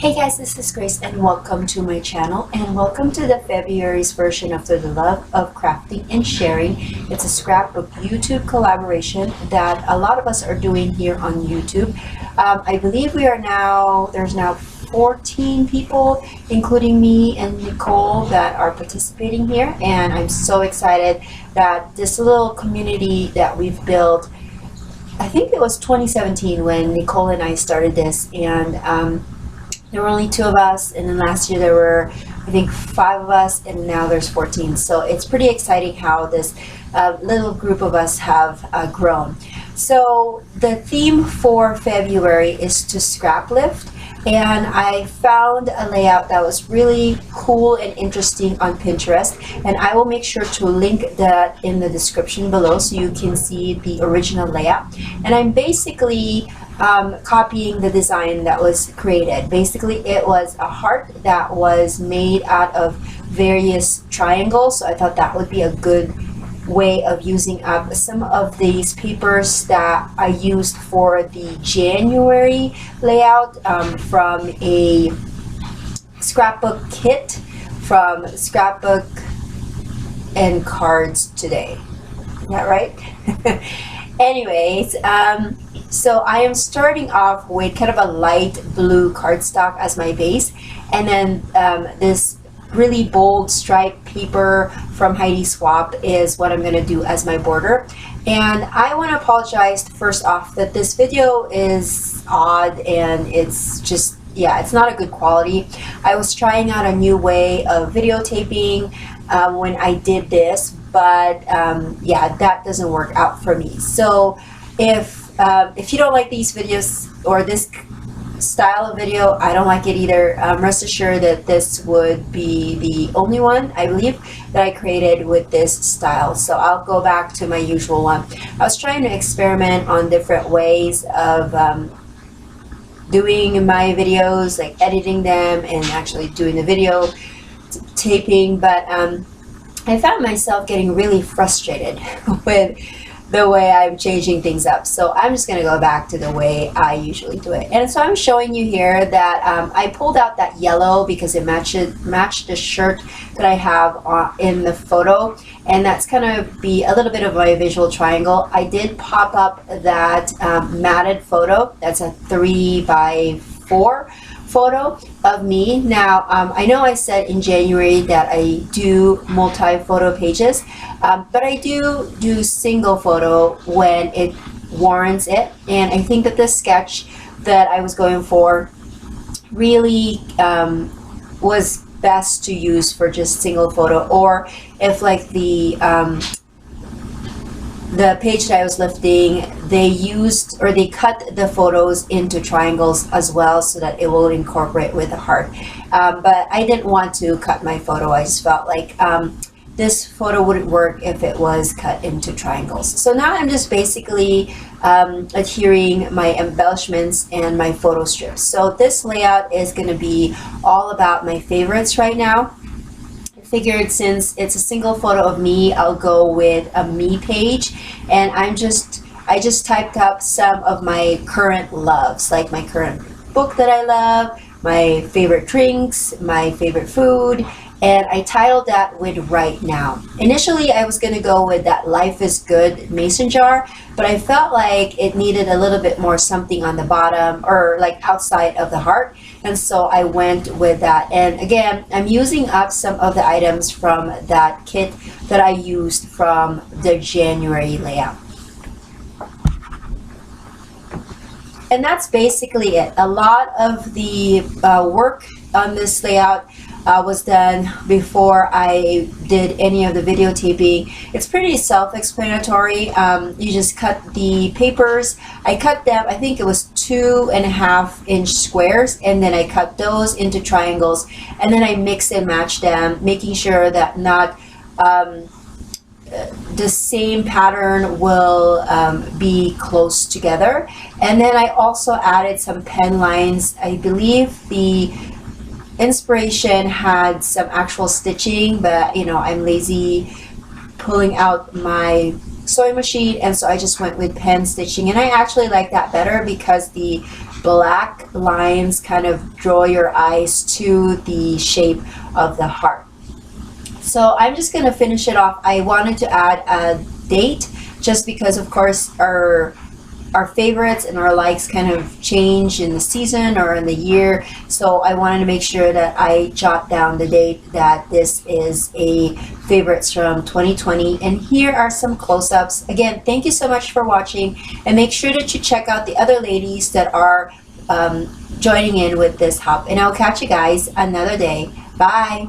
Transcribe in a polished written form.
Hey guys, this is Grace and welcome to my channel and welcome to the February's version of The Love of Crafting and Sharing. It's a scrapbook YouTube collaboration that a lot of us are doing here on YouTube. I believe there's now 14 people, including me and Nicole, that are participating here, and I'm so excited that this little community that we've built, I think it was 2017 when Nicole and I started this, and there were only 2 of us, and then last year there were, I think, 5 of us, and now there's 14. So it's pretty exciting how this little group of us have grown. So the theme for February is to scrap lift, and I found a layout that was really cool and interesting on Pinterest, and I will make sure to link that in the description below so you can see the original layout. And I'm basically copying the design that was created. Basically, it was a heart that was made out of various triangles, so I thought that would be a good way of using up some of these papers that I used for the January layout from a scrapbook kit from Scrapbook and Cards Today. Is that right? Anyways, so I am starting off with kind of a light blue cardstock as my base, and then this really bold striped paper from Heidi Swap is what I'm going to do as my border. And I want to apologize first off that this video is odd and it's just, yeah, it's not a good quality. I was trying out a new way of videotaping when I did this, but yeah, that doesn't work out for me. So if you don't like these videos or this style of video, I don't like it either. Rest assured that this would be the only one, I believe, that I created with this style. So I'll go back to my usual one. I was trying to experiment on different ways of doing my videos, like editing them and actually doing the video taping, but I found myself getting really frustrated with the way I'm changing things up. So I'm just going to go back to the way I usually do it. And so I'm showing you here that I pulled out that yellow because it matched the shirt that I have in the photo, and that's going to be a little bit of my visual triangle. I did pop up that matted photo. That's a 3x4 photo of me. Now, I know I said in January that I do multi-photo pages, but I do single photo when it warrants it. And I think that this sketch that I was going for really was best to use for just single photo, or if like the page that I was lifting, they cut the photos into triangles as well so that it will incorporate with the heart. But I didn't want to cut my photo. I just felt like this photo wouldn't work if it was cut into triangles. So now I'm just basically adhering my embellishments and my photo strips. So this layout is going to be all about my favorites right now. Figured since it's a single photo of me, I'll go with a me page, and I just typed up some of my current loves, like my current book that I love, my favorite drinks, my favorite food, and I titled that with right now. Initially I was going to go with that Life is Good mason jar, but I felt like it needed a little bit more something on the bottom or like outside of the heart, and so I went with that. And again, I'm using up some of the items from that kit that I used from the January layout. And that's basically it. A lot of the work on this layout was done before I did any of the videotaping. It's pretty self-explanatory. You just cut the papers. I cut them, I think it was 2.5-inch squares, and then I cut those into triangles, and then I mix and match them, making sure that not the same pattern will be close together. And then I also added some pen lines. I believe the inspiration had some actual stitching, but you know, I'm lazy pulling out my sewing machine, and so I just went with pen stitching, and I actually like that better because the black lines kind of draw your eyes to the shape of the heart. So I'm just going to finish it off. I wanted to add a date just because, of course, our favorites and our likes kind of change in the season or in the year. So I wanted to make sure that I jot down the date that this is a favorites from 2020. And here are some close-ups. Again, thank you so much for watching, and make sure that you check out the other ladies that are joining in with this hop. And I'll catch you guys another day. Bye.